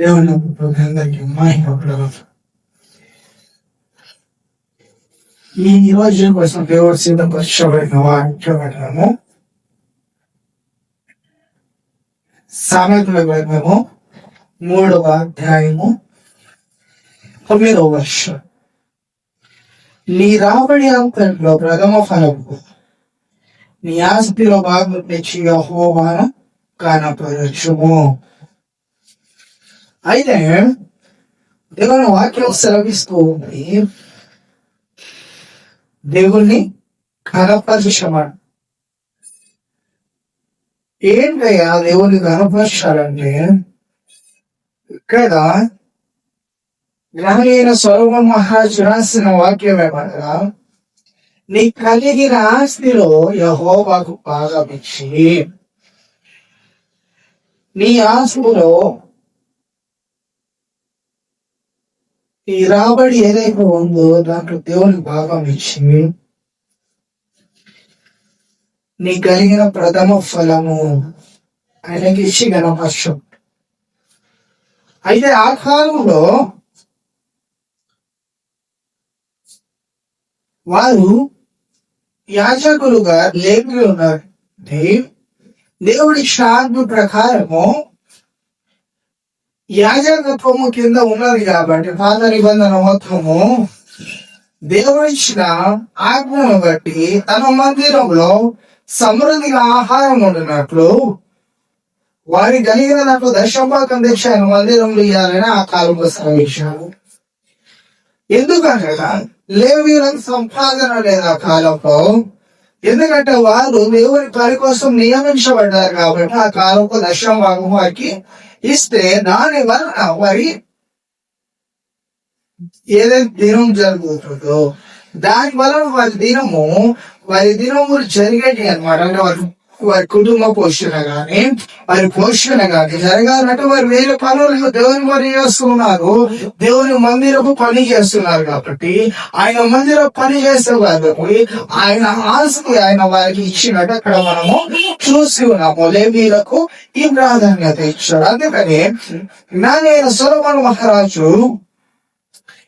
దేవుని అందరికీ మహిమ. ఈ రోజు కోసం దేవుడు సిద్ధపరచబడిన వాక్యము సామెతల గ్రంథము 3వ అధ్యాయము 9వ వర్షం. నీ రాబడి అంతట్లో ప్రథమ ఫలము నీ ఆస్తిలో భాగం తెచ్చి యెహోవాను కనపరచుము. అయితే దేవుని వాక్యం సెలవిస్తూ ఉంది, దేవుణ్ణి కనపరచమని. ఏంటయ్యా దేవుని కనపరచాలంటే, ఇక్కడ జ్ఞానైన సొలొమోను మహారాజు రాసిన వాక్యం ఏమనగా, నీ కలిగిన ఆస్తిలో యెహోవాకు భాగమిచ్చి నీ ఆస్తిలో ఈ రాబడి ఏదైతే ఉందో దాంట్లో దేవుని భాగం ఇచ్చి నీ కలిగిన ప్రథమ ఫలము ఆయనకి ఇచ్చి గణపరచు. అయితే ఆ కాలంలో వారు యాజకులుగా లేఖలు ఉన్నారు. దేవుడి శాంతి ప్రకారము యాజకత్వము కింద ఉన్నది కాబట్టి పాత నిబంధన మొత్తము దేవుడిచ్చిన ఆజ్ఞను బట్టి తన మందిరంలో సమృద్ధిగా ఆహారం ఉండినట్లు వారి కలిగిన దాంట్లో దశంభాగం తెచ్చాను మందిరంలో ఇవ్వాలని ఆ కాలంలో సెలవించారు. ఎందుకంటే లేవీయులకు సంపాదన లేదు ఆ కాలంలో. ఎందుకంటే వారు దేవుని పని కోసం నియమించబడ్డారు కాబట్టి ఆ కాలంలో దశంభాగం వారికి ఇస్తే దాని వలన వారి ఏదైతే దినం జరుగుతుందో దాని వలన వారి దినము జరిగేటి అనమాట. అంటే వారి కుటుంబ పోషణ గాని వారి పోషణ గాని జరగాలంటే వారు వేరే పనులు దేవుని పని చేస్తున్నారు, దేవుని మందిరపు పని చేస్తున్నారు. కాబట్టి ఆయన మందిరం పని చేసే వారికి ఆయన ఆస్తి ఆయన వారికి ఇచ్చినట్టు అక్కడ మనము చూసి ఉన్నాము. లేవీయులకు ఈ ప్రాధాన్యత ఇచ్చాడు. అందుకని జ్ఞానైన సొలొమోను మహారాజు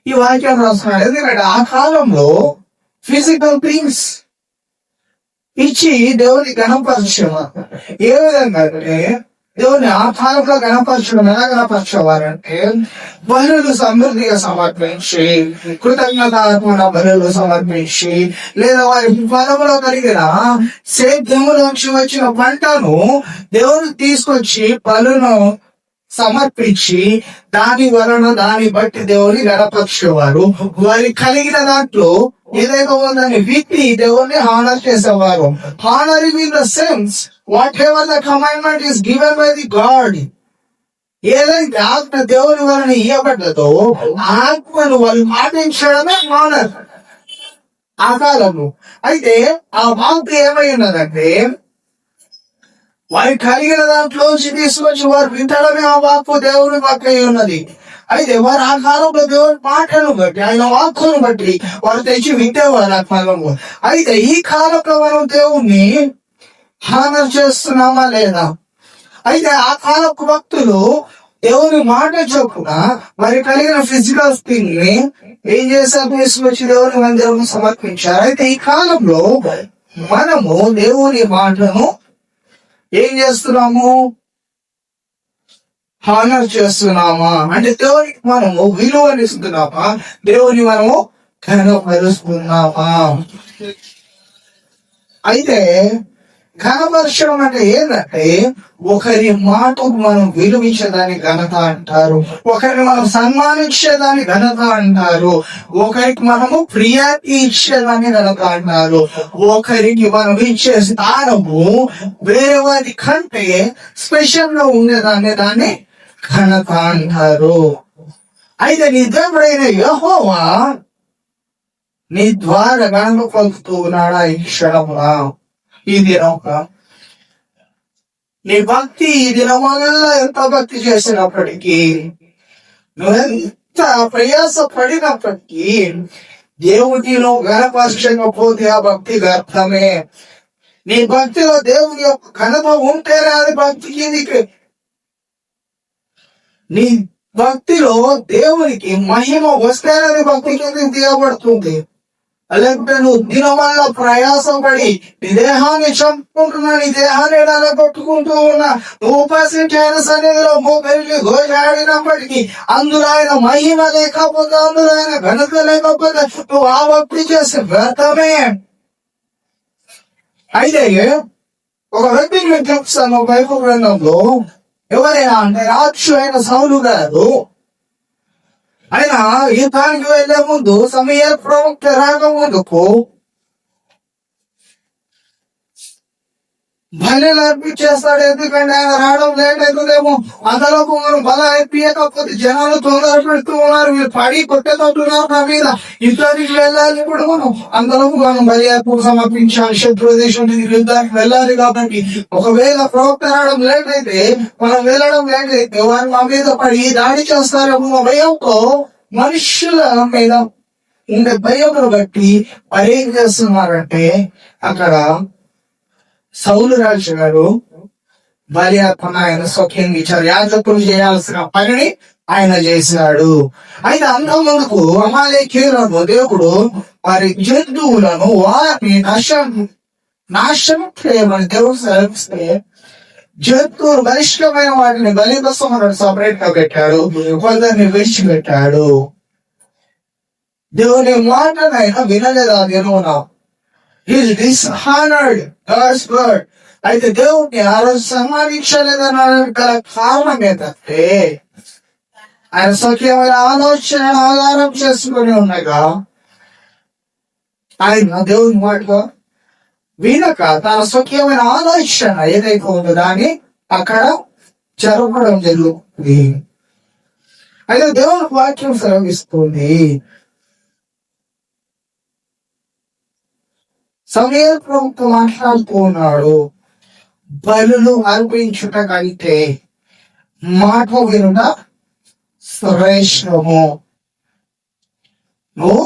ఈ వాక్యం రాస్తున్నాడు. ఎందుకంటే ఆ కాలంలో ఫిజికల్ థింగ్స్ ఇచ్చి దేవుని గణపరచడం ఏ విధంగా అంటే, దేవుని ఆ కాలంలో గణపరచడం ఎలా గణపరచేవారంటే, బలులు సమృద్ధిగా సమర్పించి, కృతజ్ఞతాత్మక బలులు సమర్పించి, లేదా వారి పొలంలో కలిగిన సేద్యములోంచి వచ్చిన పంటను దేవుడు తీసుకొచ్చి బలును సమర్పించి దాన్ని బట్టి దేవుని గణపరిచేవారు. వారి కలిగిన దాంట్లో ఏదైతే ఉందని విత్తి దేవుణ్ణి హానర్ చేసేవారు. Honouring in the sense what ever the commandment is given by the God. ఏదైతే ఆత్మ దేవుని వలన ఇవ్వబడ్డదో ఆత్మను వాళ్ళు పాటించడమే హానర్ ఆ కాలంలో. అయితే ఆ వాక్కు ఏమైనదంటే, వారి కలిగిన దాంట్లోంచి తీసుకొచ్చి వారు వింటడమే ఆ వాక్కు దేవుని వాక్కు అయి ఉన్నది. అయితే వారు ఆ కాలంలో దేవుని మాటను బట్టి ఆయన వాక్కును బట్టి వారు తెచ్చి వింటేవారు ఆ కాలంలో. అయితే ఈ కాలంలో మనం దేవుణ్ణి హానర్ చేస్తున్నామా లేదా? అయితే ఆ కాలపు భక్తులు దేవుని మాట చొప్పున వారి కలిగిన ఫిజికల్ థింగ్ ని ఏం చేశారు? తీసుకొచ్చి దేవుని మందిరం సమర్పించారు. అయితే ఈ కాలంలో మనము దేవుని మాటను ఏం చేస్తున్నాము? హానర్ చేస్తున్నామా? అంటే దేవునికి మనము విలువనిస్తున్నామా? దేవుని మనము ఘనపరుస్తున్నామా? అయితే ఘనపరచడం అంటే ఏంటంటే, ఒకరి మాటకు మనం విలువించేదాన్ని ఘనత అంటారు, ఒకరిని మనం సన్మానించేదాన్ని ఘనత అంటారు, ఒకరికి మనము ప్రియాతి ఇచ్చేదాన్ని ఘనత అంటారు, ఒకరికి మనం ఇచ్చే స్థానము వేరే వారి కంటే స్పెషల్ గా ఉండేదాన్ని ఘనత అంటారు. అయితే నీ దేవుడైన యెహోవా నీ ద్వారా గణన పలుకుతూ ఉన్నాడా ఈ క్షణమునా? ఈ దినమున నీ భక్తి ఈ దినమల్లా ఎంత భక్తి చేసినప్పటికీ, నువ్వెంత ప్రయాస పడినప్పటికీ దేవుడిలో గణపరచకపోతే ఆ భక్తి వ్యర్థమే. నీ భక్తిలో దేవుని యొక్క ఘనత ఉంటేనే అది భక్తికి. నీ భక్తిలో దేవునికి మహిమ వస్తేనే భక్తి కిందకి దిగబడుతుంది. లేకపోతే నువ్వు దినవల్ల ప్రయాసం పడి నీ దేహాన్ని చంపుకుంటున్నా, నీ దేహాన్ని కొట్టుకుంటూ ఉన్నా, నువ్వు ఉపస్థితి అయిన సన్నిధిలో మోపెళ్ళి ఘోషాడినప్పటికీ అందులో ఆయన మహిమ లేకపోతే, అందులో ఆయన ఘనత లేకపోతే నువ్వు ఆ భక్తి చేసే వ్యర్థమే. అయితే ఒక వ్యక్తిని నేను చెప్తాను బైబిల్ గ్రంథంలో. ఎవరైనా అంటే రాజు అయిన సౌలు గారు, ఆయన యుద్ధానికి వెళ్లే ముందు సమూయేలు ప్రవక్త రాకముందుకు బలిని అర్పించేస్తాడు. ఎందుకంటే ఆయన రావడం లేట్ అవుతుందేమో, అంతలోపు మనం బల అయిపోయకపోతే జనాలు తొందర పెడుతూ ఉన్నారు, వీళ్ళు పడి కొట్టేటట్టున్నారు నా మీద, యుద్ధానికి వెళ్ళాలి ఇప్పుడు మనం, అంతలోపు మనం బలి అర్పణ సమర్పించాలి, శత్రు దేశం యుద్ధానికి వెళ్ళాలి. కాబట్టి ఒకవేళ ప్రవక్త రావడం లేట్ అయితే, మనం వెళ్ళడం లేట్ అయితే వారు మా మీద పడి దాడి చేస్తారేమో భయంతో మనుషుల మీద ఉండే భయమును బట్టి మరి ఏం చేస్తున్నారంటే, అక్కడ సౌలు రాజు గారు బలి అర్పణ ఆయన స్వకీయంగా ఇచ్చారు. యాజకులు చేయాల్సిన పనిని ఆయన చేశాడు. అయితే అంతమందుకు అమాలేకీయులను దేవుడు వారి జంతువులను వారిని నాశనం చేయమని దేవుడు సెలవిస్తే, జంతువులు బలిష్టమైన వాటిని బలి కోసం సపరేట్ గా పెట్టాడు, కొందరిని విడిచిపెట్టాడు. దేవుని మాటనైనా వినలేదా దేవునా? He's dishonored God's word. అయితే దేవుడిని ఆ రోజు సన్మానించలేదన్న గల కారణం ఏంటంటే, ఆయన స్వకీయమైన ఆలోచన ఆధారం చేసుకుని ఉండగా ఆయన దేవుని మాటగా వినక తన స్వకీయమైన ఆలోచన ఏదైతే ఉందో దాన్ని అక్కడ జరపడం జరుగుతుంది. అయితే దేవుని వాక్యం సెలవిస్తుంది, సమూయేలు ప్రవక్త మాట్లాడుతూ ఉన్నాడు, బలులు అర్పించుట కంటే మాట వినుట శ్రేష్టము. నువ్వు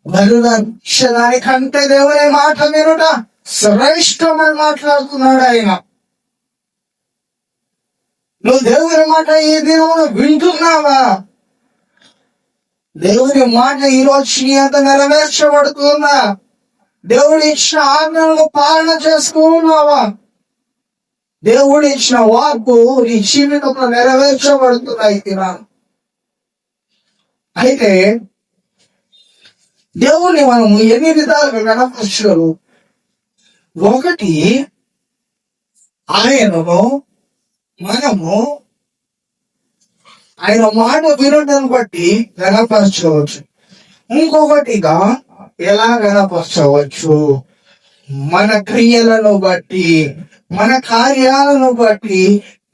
బలులు అర్పించడానికంటే దేవుని మాట వినుట శ్రేష్టమని మాట్లాడుతున్నాడు ఆయన. నువ్వు దేవుని మాట ఈ దినమును వింటున్నావా? దేవుని మాట ఈరోజు నీ అంత నెరవేర్చబడుతుందా? దేవుడి ఇచ్చిన ఆజ్ఞలను పాలన చేస్తూ ఉన్నావా? దేవుడి ఇచ్చిన వాక్కు నీ జీవితంలో నెరవేర్చబడుతున్నాయి. అయితే దేవుని మనము ఎన్ని విధాలుగా కనపరచరు. ఒకటి, ఆయనను మనము ఆయన మాట వినడం బట్టి కనపరచవచ్చు. ఇంకొకటిగా ఎలా కనపరచవచ్చు? మన క్రియలను బట్టి, మన కార్యాలను బట్టి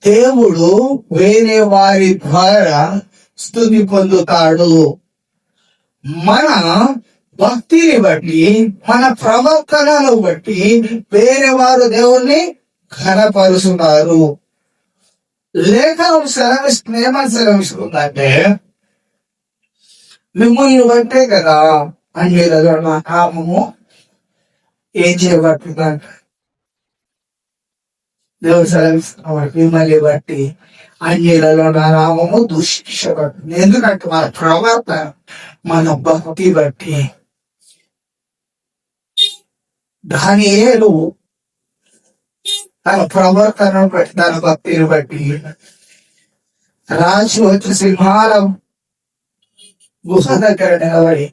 దేవుడు వేరే వారి ద్వారా స్తుతి పొందుతాడు. మన భక్తిని బట్టి, మన ప్రవర్తనను బట్టి వేరే వారు దేవుణ్ణి ఘనపరుస్తున్నారు. లేఖనం సెలవిస్తుంది, ఏమని సెలవిస్తుందంటే, మిమ్మల్ని బట్టే కదా అన్యులలో నా నామము ఏం చేయబడుతుందంట. దేవుడు సెలవిస్తున్నవాడు, మిమ్మల్ని బట్టి అన్యులలో నా నామము దూషించబడుతుంది. ఎందుకంటే మన ప్రవర్తన, మన భక్తి బట్టి. దానియేలు తన ప్రవర్తనను బట్టి, తన భక్తిని బట్టి రాజు వచ్చి సింహాల గుహ దగ్గర నిలబడి,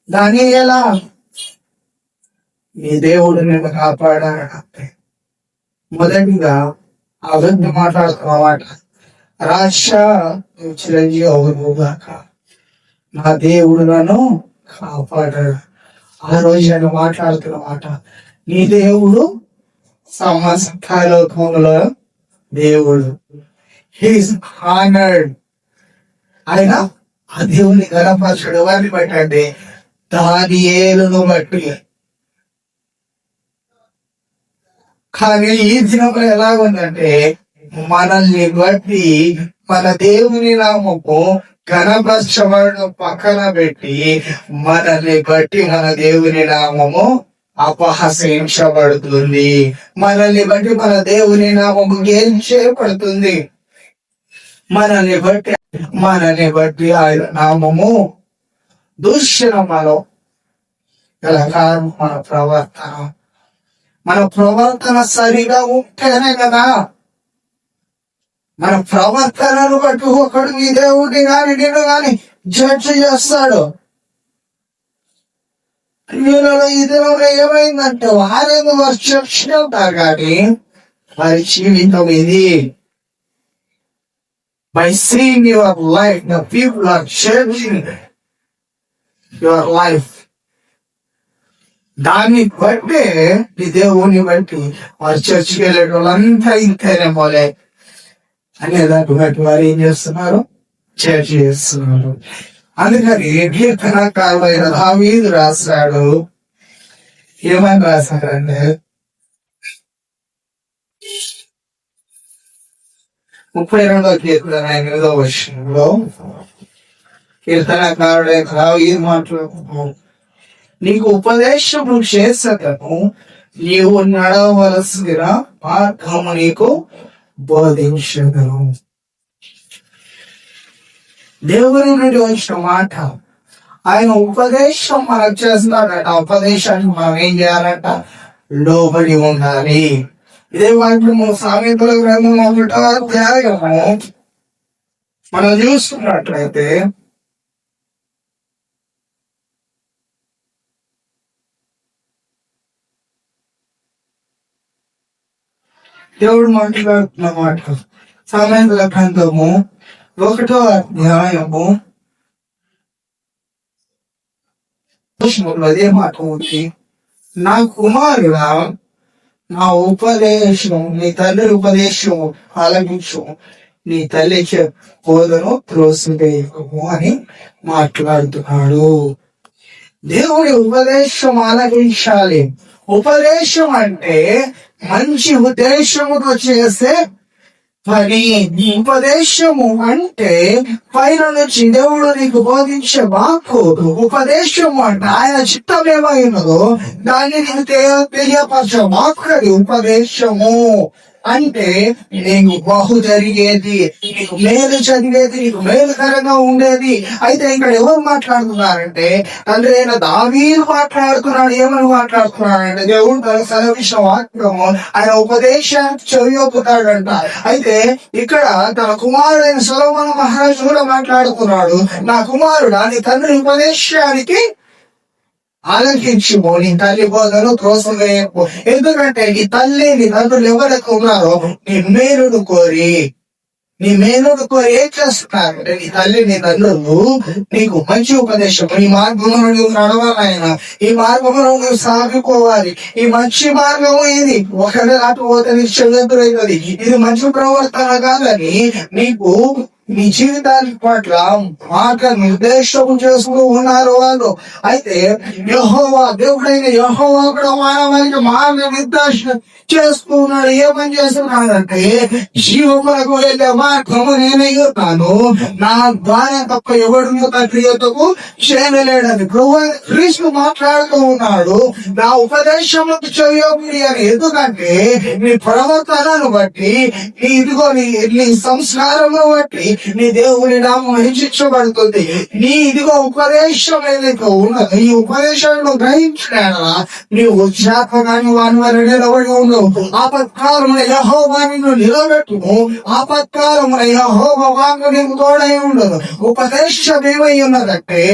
దానియేలా నీ దేవుడు నిన్ను కాపాడాడంటే, మొదటిగా ఆ వ్యక్తి మాట్లాడుతున్న మాట, రాజా నువ్వు చిరంజీవి అవునుగాక, నా దేవుడు నన్ను కాపాడాడు. ఆ రోజు నేను మాట్లాడుతున్న మాట, నీ దేవుడు సమస్త లోకములో దేవుడు. He's honoured. ఆయన ఆ దేవుని గణపరచుడు. వారిని బట్టండి, దానియేలును బట్టి. కానీ ఈ దినంలో ఎలాగుందంటే, మనల్ని బట్టి మన దేవుని నామము ఘనపరచబడడం పక్కన పెట్టి, మనల్ని బట్టి మన దేవుని నామము అపహసించబడుతుంది. మనల్ని బట్టి మన దేవుని నామము గెలిచేయబడుతుంది. మనల్ని బట్టి ఆయన నామము దూషణమలో గల కారణం మన ప్రవర్తన సరిగా ఉంటేనే కదా. మన ప్రవర్తనను బట్టి ఒకడు నీ దేవుడిని గాని నేను గాని జడ్జి చేస్తాడు. వీళ్ళలో ఇదిలో ఏమైందంటే వారేమో వారు చర్చలు ఉంటారు కానీ వారి జీవితం ఇది. By seeing your life, the people are changing your life. దాన్ని బట్టి నీ దేవుని బట్టి వారు చర్చికి వెళ్ళే వాళ్ళంతా ఇంతేనే మోలే అనేదాన్ని బట్టి వారు ఏం చేస్తున్నారు? చర్చ చేస్తున్నారు. అందుకని కీర్తనకారుడైన దావీదు రాశాడు. ఏమని రాశాడంటే 32వ కీర్తన 8వ వచనంలో కీర్తనకారుడైన దావీదు మాట్లాడుతున్నాడు. నీకు ఉపదేశము చేసటను నీవు నడవలసిన మార్గము నీకు బోధించగలను. దేవుని నుండి వచ్చిన మాట, ఆయన ఉపదేశం మనకు చేస్తున్నాడట. ఉపదేశానికి మనం ఏం చేయాలంట? లోబడి ఉండాలి. ఇదే వాక్యము సామెతల గ్రంథం 1వ అధ్యాయము మనం చూస్తున్నట్లయితే దేవుడు మాట్లాడుతున్న మాట సామెతల గ్రంథము 1వ అధ్యాయము అదే మాట ఉంది. నా కుమారుడా, నా ఉపదేశం, నీ తల్లి ఉపదేశం ఆలకించు, నీ తల్లి బోధను త్రోసివేయకము అని మాట్లాడుతున్నాడు. దేవుడి ఉపదేశం ఆలకించాలి. ఉపదేశం అంటే మంచి ఉద్దేశముతో చేసే పని. ఉపదేశము అంటే పైన నుంచి దేవుడు నీకు బోధించే వాక్కు. ఉపదేశము అంటే ఆయన చిత్తం ఏమైనదో దాన్ని నీకు తెలియపరచే వాక్కు. అది ఉపదేశము అంటే నీకు బహు జరిగేది, నీకు మేలు చదివేది, నీకు మేలుకరంగా ఉండేది. అయితే ఇక్కడ ఎవరు మాట్లాడుతున్నారంటే తండ్రి అయిన దావీదు మాట్లాడుతున్నాడు. ఏమని మాట్లాడుతున్నాడంటే దేవుడు తన సెలవిచ్చిన వాక్యము ఆయన ఉపదేశానికి చెవియొప్పుతాడంట. అయితే ఇక్కడ తన కుమారుడైన సొలొమోను మహారాజు కూడా మాట్లాడుతున్నాడు. నా కుమారుడా, నీ తండ్రి ఉపదేశానికి ఆలకించుము, నీ తల్లి బోధను త్రోసివేయకు. ఎందుకంటే నీ తల్లి నీ తండ్రులు ఎవరికి ఉన్నారో నీ మేలును కోరి ఏం చేస్తున్నారు అంటే నీ తల్లి నీ తండ్రులు నీకు మంచి ఉపదేశం, ఈ మార్గంలో నువ్వు నడవాలైనా, ఈ మార్గంలో నువ్వు సాగుకోవాలి, ఈ మంచి మార్గం ఇది, ఒకటి అటు పోతే నీకు చెడుతున్నది, ఇది మంచి ప్రవర్తన కాదని నీకు నీ జీవితానికి పట్ల మాట నిర్దేశం చేస్తూ ఉన్నారు వాళ్ళు. అయితే యెహోవా, దేవుడైన యెహోవా కూడా వారికి మార్గ నిర్దేశం చేస్తూ ఉన్నాడు. ఏమని చేస్తున్నాడంటే జీవములకు వెళ్ళే మార్గము నేనే ఉన్నాను, నా ద్వారా తప్ప ఎవడు క్రియతకు చేయలేడని క్రీస్తు మాట్లాడుతూ ఉన్నాడు. నా ఉపదేశములకు చెయ్యబడి అని. ఎందుకంటే నీ ప్రవర్తనను బట్టి, నీ సంస్కారమును బట్టి నీ దేవుని నామం హెచ్చించబడుతుంది. నీ ఇదిగో ఉపదేశం ఏదైతే ఉన్నదో ఈ ఉపదేశాలను గ్రహించిన నీవు జాతకాన్ని వాని వారి నిలబడి ఉండవు. ఆపత్కాలమున యెహోవా నిన్ను నిలబెట్టును, ఆపత్కాలమున యెహోవా వాక్కు నీకు తోడై ఉండదు. ఉపదేశం ఏమై ఉన్నదంటే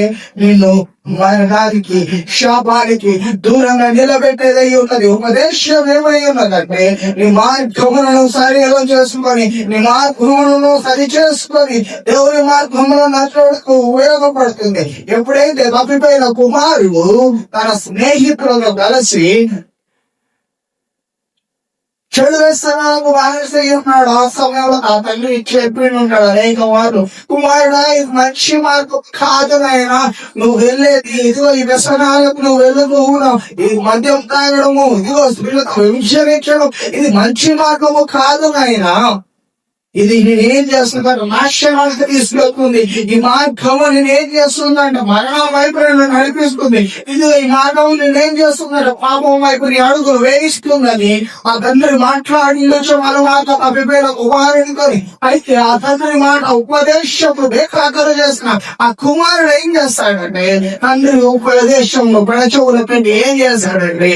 నిన్ను మరణానికి, శాపానికి దూరంగా నిలబెట్టేదై ఉన్నది. ఉపదేశం ఏమై ఉన్నదంటే నీ మార్గములను సరిగా చేసుకొని, నీ మార్గములను సరి చేసుకొని దేవుని మార్గంలో నచ్చడానికి ఉపయోగపడుతుంది. ఎప్పుడైతే తప్పిపోయిన కుమారుడు తన స్నేహితులతో కలిసి చెడు వేస్తున్నాడు ఉన్నాడు, ఆ సమయంలో ఆ తల్లి చెప్పి ఉంటాడు అనేక వారు, కుమారుడా ఇది మంచి మార్గం కాదు నాయనా, నువ్వు వెళ్ళేది ఇదిగో ఈ వ్యసనాలకు నువ్వు వెళ్ళదు, ఇది మద్యం తాగడము, ఇదిగో స్త్రీలకు విమర్శించడం, ఇది మంచి మార్గము కాదు నాయనా. ఇది నేనేం చేస్తున్నాను, నాశనానికి తీసుకెళ్తుంది. ఈ మార్గము నేనేం చేస్తుందంటే మరణం వైపు నేను నడిపిస్తుంది. ఇది ఈ మార్గం నేనేం చేస్తుందంటే పాపం వైపు నీ అడుగులు వేయిస్తుందని ఆ తండ్రి మాట్లాడించు మనం మాట అభిపేడ కుమారుని. అయితే ఆ తండ్రి మాట ఉపదేశము బేఖాతరు చేసిన ఆ కుమారుడు ఏం చేస్తాడంటే తండ్రి ఉపదేశంలో పెడచెవులు పెట్టి ఏం చేస్తాడంటే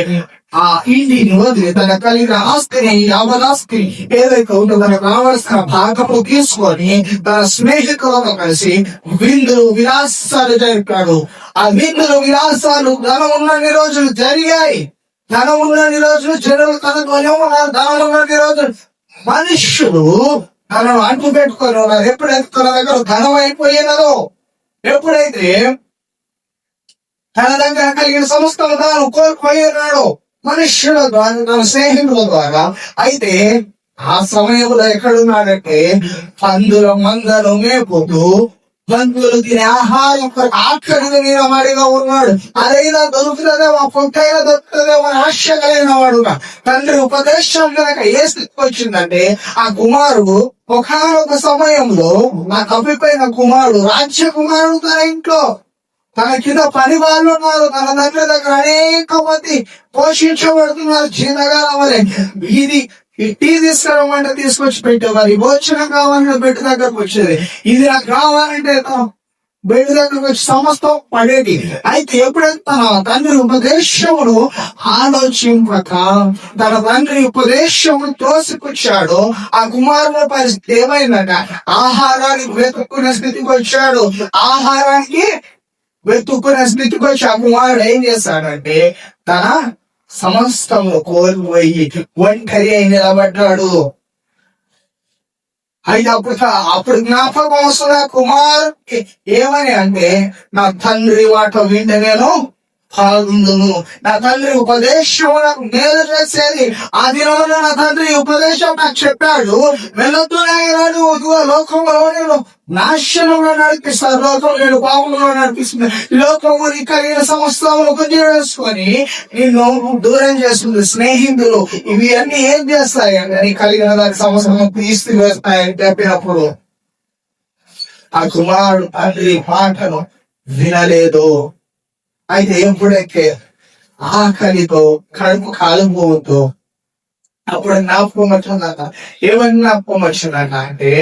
ఆ ఇంటిని వదిలి తన కలిగిన ఆస్తిని యావదాస్తిని ఏదైతే ఉందో తనకు కావలసిన భాగము తీసుకొని తన స్నేహితులతో కలిసి విందులు విలాసాలు జరిపాడు. ఆ విందులు విలాసాలు ధనం ఉన్నన్ని రోజులు జరిగాయి. ధనం ఉన్నన్ని రోజులు జనులు తనతోనే ఉన్నారు. ధనం ఉన్నన్ని రోజులు మనుషులు తనను అంటు పెట్టుకొని ఉన్నారు. ఎప్పుడైతే తన దగ్గర ధనం అయిపోయినదో, ఎప్పుడైతే తన దగ్గర కలిగిన సంస్థలు తాను కోల్పోయినాడో మనుష్యుల ద్వారా, తన స్నేహితుల ద్వారా. అయితే ఆ సమయంలో ఎక్కడున్నాడంటే పందుల మందలు మేపుతూ పందులు తినే ఆహారం ఆఖరిగా నిలబడిగా ఉన్నాడు. అదైనా దొరుకుతుందేమో, ఆ పొట్టైనా దొరుకుతుందేమో అని ఆశ కలిగిన వాడుగా తండ్రి ఉపదేశం కనుక ఏ స్థితికి వచ్చిందంటే ఆ కుమారుడు ఒకనొక సమయంలో ఆ తప్పిపోయిన కుమారుడు రాజ్య కుమారుడు తన ఇంట్లో తన కింద పని వాళ్ళు ఉన్నారు. తన తండ్రి దగ్గర అనేక మంది పోషించబడుతున్నారు. చిన్నగారం వలె ఇది టీ తీసుకురమ్మంటే తీసుకొచ్చి పెట్టేవారు. భోజనం కావాలంటే బెడ్ దగ్గరకు వచ్చేది. ఇది నాకు కావాలంటే బెడ్ దగ్గరకు వచ్చి సమస్తం పడేది. అయితే ఎప్పుడైతే తన తండ్రి ఉపదేశమును ఆలోచింపక తన తండ్రి ఉపదేశము తోసిపుచ్చాడో ఆ కుమారుల పరిస్థితి ఏమైందంట, ఆహారానికి వెతుక్కునే స్థితికి వచ్చాడు. ఆహారానికి వెతుక్కునే స్థితికి వచ్చి ఆ కుమారుడు ఏం చేశాడంటే తన సమస్తము కోల్పోయి ఒంటరి అయి నిలబడ్డాడు. అయితే అప్పుడు జ్ఞాపకం వస్తుంది ఆ కుమారుడికి ఏమని అంటే నా తండ్రి మాట వింటే నేను బాగుండును, నా తండ్రి ఉపదేశం నాకు మేలు చేసేది. ఆ దినంలో నా తండ్రి ఉపదేశం నాకు చెప్పాడు, వెళ్ళొద్దునాడు లోకంలో నేను నాశనంలో నడిపిస్తాను, లోకం నేను పాపంలో నడిపిస్తుంది, లోకము నీ కలిగిన సంస్థలను చేసుకొని నిన్ను దూరం చేస్తుంది. స్నేహితులు ఇవి అన్ని ఏం చేస్తాయి అంటే నీ కలిగిన దాని సంవత్సరం తీస్తూ వేస్తాయని చెప్పినప్పుడు ఆ కుమారుడు తండ్రి మాటను వినలేదు. అయితే ఎప్పుడైతే ఆకలితో కడుపు కాలిపోతూ అప్పుడు జ్ఞాపకం వచ్చిందట. ఏమని జ్ఞాపకం వచ్చిందట అంటే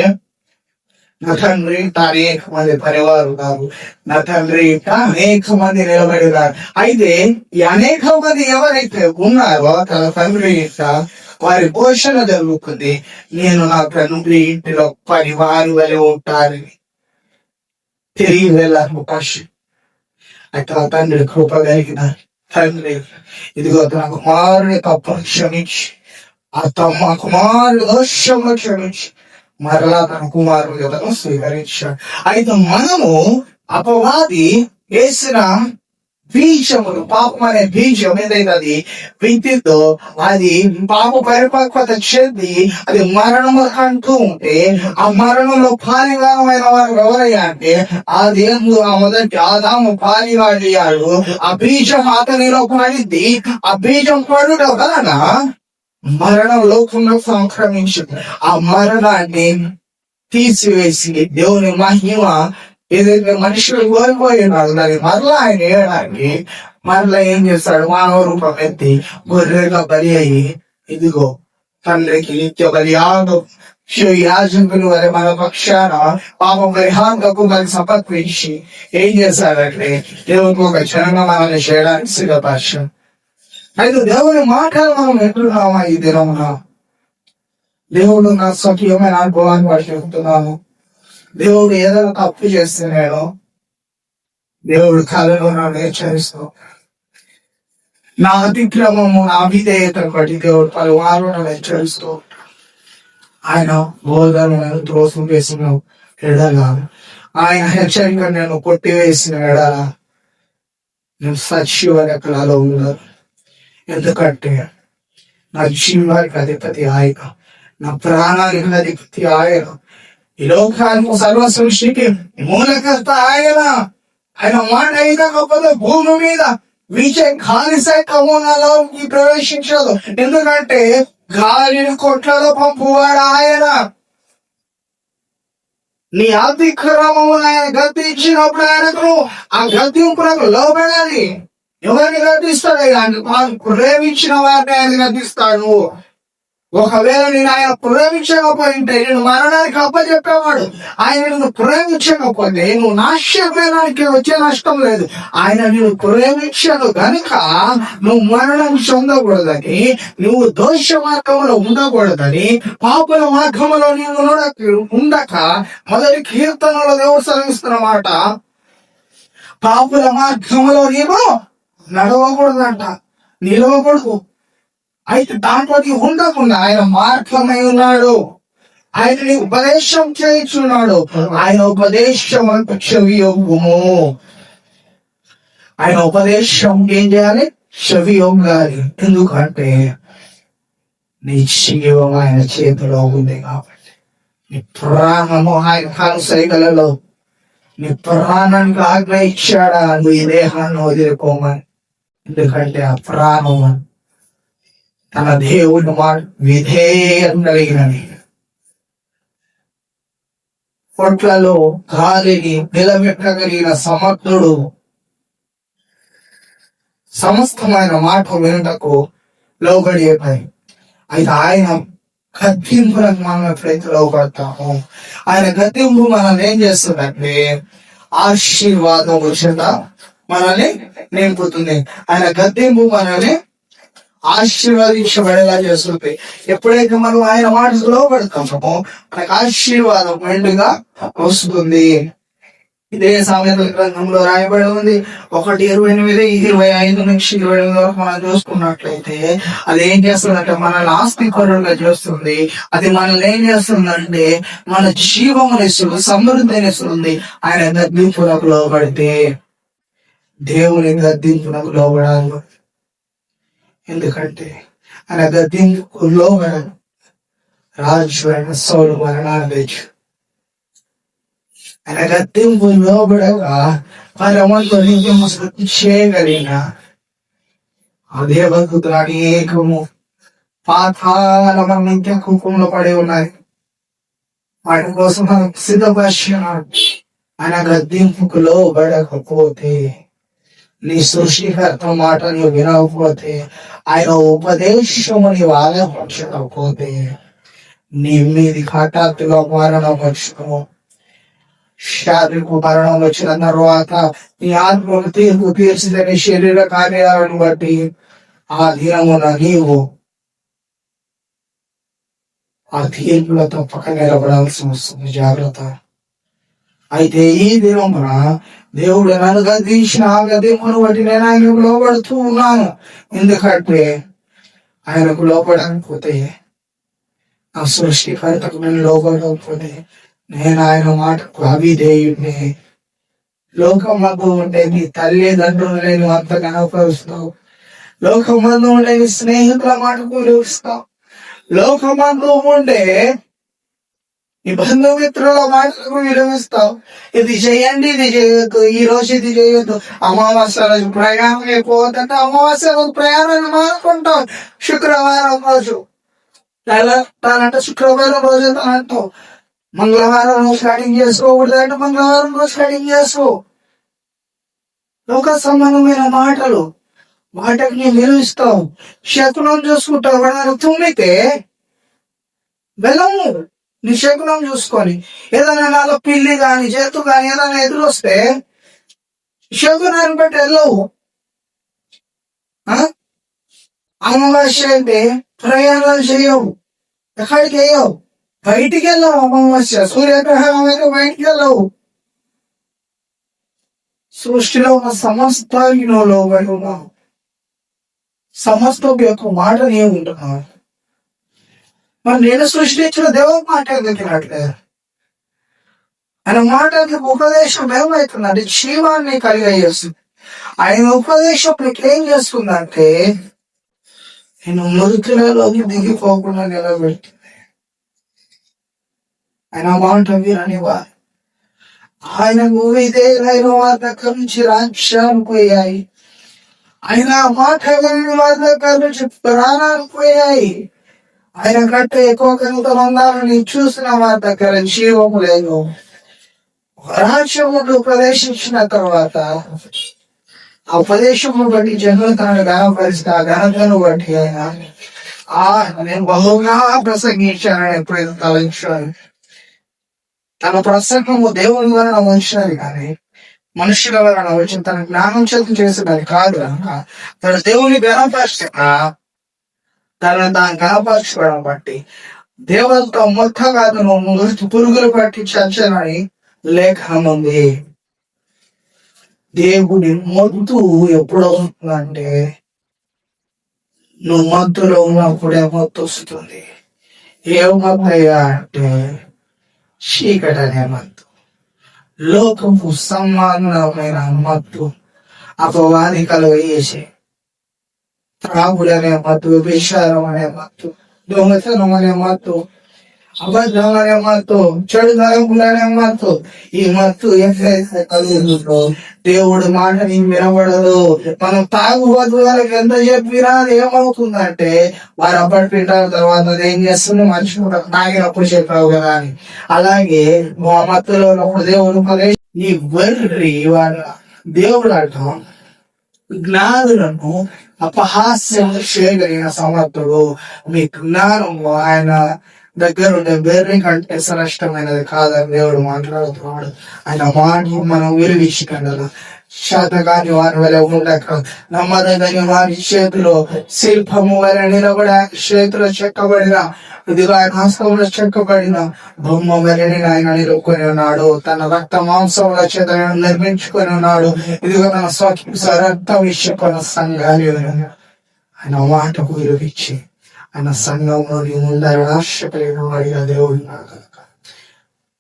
నా తండ్రి అనేక మంది పరివారు ఉన్నారు, నా తండ్రి అనేక మంది నిలబడినారు. అయితే ఈ అనేక మంది ఎవరైతే ఉన్నారో తన తండ్రి వారి పోషణ జరుగుతుంది. నేను నా తండ్రి ఇంటిలో పరివారు వలె ఉంటారని తిరిగి వెళ్ళాను అవకాశం. అయితే ఆ తండ్రి కృప కలిగిన తండ్రి ఇదిగో తన కుమారుని తప్పును క్షమించి ఆ తమ కుమారుడు దోషంలో క్షమించి మరలా తన కుమారుడు యొద్దకు స్వీకరించాడు. అయితే మనము అపవాది వేసిన బీజములు, పాపం అనే బీజం ఏదైతే అది విత్తితో అది పాప పరిపక్వత చెంది అది మరణము అంటూ ఉంటే ఆ మరణంలో పాలిగామైన వారు ఎవరయ్యా అంటే ఆ దేవుడు ఆ మొదటి ఆదాము పాలిగాడు. ఆ బీజం అతనిలో పడింది. ఆ బీజం పడుట వలన మరణం లోకంలో సంక్రమించింది. ఆ మరణాన్ని తీసివేసి దేవుని మహిమ ఏదైతే మనుషులు కోల్పోయినాడు దాన్ని మరలా ఆయన వేయడానికి మరలా ఏం చేస్తాడు, మానవ రూపం ఎత్తి గొర్రెగా బలి అయ్యి ఇదిగో తండ్రికి నిత్య బలియాగం యాజకులు వారి మన పక్షాన పాప పరిహారకు మరి సమర్పించి ఏం చేశారంటే దేవునికి ఒక జనంగా మనల్ని చేయడానికి సిద్ధపరిచాం. అయితే దేవుని మాటలు మనం వింటున్నామా ఈ దినమున? దేవుడు నా స్వకీయమైన అనుభవాన్ని వాడు చెబుతున్నాను. దేవుడు ఏదైనా తప్పు చేస్తున్నాడో దేవుడు కళలో నన్ను హెచ్చరిస్తూ నా అతిక్రమము నా విధేయతను బట్టి దేవుడు పలువారు నన్ను హెచ్చరిస్తూ ఆయన బోధనలను త్రోసం వేసిన ఎడలా ఆయన హెచ్చరిక నేను కొట్టివేసిన ఎడలా నేను సజీవ లెక్కలలో ఉన్నాను. ఎందుకంటే నా జీవానికి అధిపతి ఆయన, నా ప్రాణానికి అధిపతి ఆయన, ఈ లోకానికి సర్వ సృష్టికి మూలకర్త ఆయన. ఆయన మాట అయినా గొప్పదో భూమి మీద వీచే గాలి సైతమునలోకి ప్రవేశించదు. ఎందుకంటే గాలిని కొట్లలో పంపువాడు ఆయన. నీ అతిక్రమములు ఆయన గద్దించినప్పుడు ఆయనకు ఆ గద్దింపులకు లోబడాలి. ఎవరిని గద్దిస్తాడు? ఆయన ప్రేమించిన వారిని ఆయన గద్దిస్తాడు. ఒకవేళ నేను ఆయన ప్రేమించకపోయింటే నేను మరణానికి అప్పచెప్పేవాడు. ఆయన నిన్ను ప్రేమించకపోతే నువ్వు నాశనానికి వచ్చే నష్టం లేదు. ఆయన నిన్ను ప్రేమించడు గనుక నువ్వు మరణం చెందకూడదని, నువ్వు దోష మార్గంలో ఉండకూడదని, పాపుల మార్గంలో నీవు ఉండక, మొదటి కీర్తనలో దేవుడు సెలవిస్తున్న మాట, పాపుల మార్గంలో నీవు నడవకూడదంట, నిలవకూడదు. అయితే దాంట్లో ఉండకుండా ఆయన మార్గమై ఉన్నాడు. ఆయన ఉపదేశం చేయించున్నాడు. ఆయన ఉపదేశం అంటే చెవి యొగ్గుము. ఆయన ఉపదేశం ఏం చేయాలి? చెవి యొగ్గాలి. ఎందుకంటే నీ జీవం ఆయన చేతిలో ఉంది కాబట్టి, నీ ప్రాణము ఆయన కాలుసైగలలో, నీ ప్రాణానికి ఆజ్ఞ ఇచ్చాడా నువ్వు ఈ దేహాన్ని వదిలిపోమని. ఎందుకంటే ఆ ప్రాణం తన దేవుని మాట విధేయం కలిగినది. పొట్లలో గాలిని నిలబెట్టగలిగిన సమర్థుడు సమస్తమైన మాట వినుటకు లోబడి పని. అయితే ఆయన గద్దింపులకు మనం ఎప్పుడైతే లోబడతామో, ఆయన గద్దింపు మనల్ని ఏం చేస్తుందంటే ఆశీర్వాదం వచ్చేట మనల్ని నింపుతుంది. ఆయన గద్దింపు మనల్ని ఆశీర్వదించబడేలా చేస్తుంది. ఎప్పుడైతే మనం ఆయన మాటకు లోబడతామో మనకు ఆశీర్వాదం మెండుగా వస్తుంది. ఇదే సామెతల గ్రంథంలో రాయబడి ఉంది. 1:28, 25 నుంచి 28 వరకు మనం చూసుకున్నట్లయితే అది ఏం చేస్తుందంటే మనల్ని ఆస్తిపరులుగా చేస్తుంది. అది మనల్ని ఏం చేస్తుందంటే మన జీవమునిస్తుంది, సమృద్ధినిస్తుంది. ఆయన గద్దింపులకు లోబడితే, దేవుని గద్దింపులకు లోబడాలి. ఎందుకంటే ఆయన గద్దింపుకు లోబడాలి. రాజు అయిన సౌలు మరణాన్ని తెచ్చు ఆయన గద్దింపు లోబడగా పరమంతో సృష్టి చేయగలిగిన అదే భక్తులు అనేకము పాతాల నిత్య కుంకుమలో పడి ఉన్నాయి. వాటి కోసం సిద్ధపరిచినాడు. ఆయన గద్దింపుకు లోబడకపోతే, నీ సృష్టికర్త మాట నువ్వు వినకపోతే, ఆయన ఉపదేశము నీవు ఆలపించకపోతే, నీ మీది హఠాత్తుగా మరణం వచ్చును. శారీరక మరణం వచ్చిన తర్వాత నీ ఆత్మకు తీర్పు తీర్చిదని శరీర కార్యాలను బట్టి ఆ దినమున నీవు ఆ తీర్పులో తప్పక నిలబడాల్సి వస్తుంది. జాగ్రత్త. అయితే ఈ దినమున దేవుడు నన్ను గద్దించిన ఆ గద్దింపును బట్టి నేను ఆయనకు లోబడుతూ ఉన్నాను. ఎందుకంటే ఆయనకు లోపడకపోతే, ఆ సృష్టికర్తకు నేను లోబడకపోతే, నేను ఆయన మాటకు అవిధేయుడిని. లోకమందు ఉంటే నీ తల్లిదండ్రులు నేను అంత కనపరుస్తావు. లోకమందు ఉండే నీ స్నేహితుల మాటకు విలువిస్తావు. లోకమందు ఉండే నీ బంధుమిత్రుల మాటలకు విలువిస్తావు. ఇది చేయండి, ఇది చేయొద్దు, ఈ రోజు ఇది చేయొద్దు, అమావాస్య రోజు ప్రయాణం అయిపోవద్దంటే అమావాస్య రోజు ప్రయాణాన్ని మానుకుంటావు. శుక్రవారం రోజు తానంటే శుక్రవారం రోజు అంటావు. మంగళవారం రోజు స్టార్టింగ్ చేసుకోకూడదంటే మంగళవారం రోజు స్టార్టింగ్ చేసుకో. లోక సంబంధమైన మాటలు, వాటికి నేను విలువిస్తావు. శకునం చూసుకుంటావు. వాడు తుమ్మితే వెళ్ళము. నీ శకునం చూసుకొని ఏదైనా నాలో పిల్లి కాని చేతు కాని ఏదైనా ఎదురొస్తే శకునాన్ని బట్టి వెళ్ళవు. అమావాస్య అంటే ప్రయాణాలు చేయవు, ఎక్కడికి వేయవు, బయటికి వెళ్ళవు. అమావాస్య సూర్యగ్రహణం అయితే బయటికి వెళ్ళవు. సృష్టిలో ఉన్న సమస్త లోబడి ఉన్నావు. సమస్త యొక్క మాట నేను ఉంటున్నావు. మరి నేను సృష్టించిన దేవుని మాట ఎందుకు వినట్లేదు? ఆయన మాట ఉపదేశం ఏమవుతుందంటే జీవాన్ని కలిగజేస్తుంది. ఆయన ఉపదేశం నీకు ఏం చేస్తుందంటే నేను మృతులలోకి దిగిపోకుండా నిలబెడుతుంది. ఆయన మాట వినని వారు, ఆయనకు విధేయులైన వారి దగ్గర నుంచి రాజ్యాలు పోయాయి. ఆయన మాట వినని వారి దగ్గర నుంచి ప్రాణాలు పోయాయి. ఆయన కంటే ఎక్కువ కనుక మందాలని చూసిన వారి దగ్గర జీవము లేదు. రాజ్యమును ప్రవేశించిన తర్వాత ఆ ప్రదేశమును బట్టి జనులు తనను గణపరిస్తే ఆ ఘనతను బట్టి నేను బహుగా ప్రసంగించానని ఎప్పుడైతే తలంచాను. తన ప్రసంగము దేవుని వలన వచ్చినది కానీ మనుషుల వలన వచ్చిన తన జ్ఞానం చేత చేసేదాన్ని కాదు. తన దేవుని గణపరిచిన తనను తాను గణపరచుకోవడం బట్టి దేవతతో మొత్తగా నువ్వు పురుగులు పట్టి చచ్చనని లేఖనం ఉంది. దేవుడి మొద్దు ఎప్పుడు వస్తుందంటే నువ్వు మత్తులో ఉన్నప్పుడే మత్తు వస్తుంది. ఏ మత్తయ్యా అంటే చీకటి అనే మత్తు, లోకపు సమానమైన మత్తు, అపవాది కలుగజేసే త్రాగుడు అనే మత్తు, విషారం అనే మత్తు, దొంగతనం అనే మత్తు, అబద్ధం అనే మత్తు, చెడు తలంపులు అనే మత్తు. ఈ మత్తు ఎక్కడైతే కలుగుతుందో దేవుడు మాట నీకు వినబడదు. మనం తాగుబోతు వాళ్ళకి ఎంత చెప్పినా ఏమవుతుందంటే వారు అప్పటి తర్వాత ఏం చేస్తుంది మర్చిపోతారు, తాగినప్పుడు చెప్పావు కదా అని. అలాగే మా మత్తులో ఉన్నప్పుడు దేవుడు ఈ వర్రి వాళ్ళ దేవుడు అంటాం జ్ఞానులను అపహాస్యం చేయగలిగిన సమర్థుడు. మీ జ్ఞానము ఆయన దగ్గర ఉండే బెర్రీ కంటే శ్రేష్టమైనది కాదని దేవుడు మాట్లాడుతున్నాడు. ఆయన మాట మనం విలువించగలరు. శాతగాని వారి వల్ల ఉండక నమ్మదగని వారి చేతిలో శిల్పము వల్ల నిలబడి చేతిలో చెక్కబడిన ఇదిగా ఆయన హస్తంలో చెక్కబడిన బొమ్మ వలని ఆయన నిలుపుకొని ఉన్నాడు. తన రక్త మాంసముల చేత నిర్మించుకొని ఉన్నాడు. ఇదిగో తన రక్తం ఇచ్చుకున్న సంఘాలు ఆయన మాటకు విలువిచ్చి ఆయన సంఘంలో ఉండాలని ఆశ కలిగిన వాడిగా దేవుడు కనుక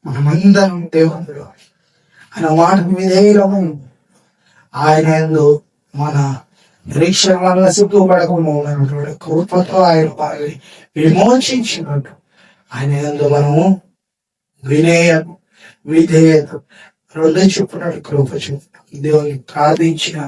మనమందరం దేవుడు ఆయన మాటకు విధేయులము. ఆయన ఎందు మన నిరీక్షణ వల్ల సిగ్గుపడకుండా కృపతో ఆయన వారిని విమోచించినట్టు ఆయన ఎందు మనము విధేయత రెండు చెప్పున్నట్టు కృప చూపుతాం. దేవుని ప్రార్థించిన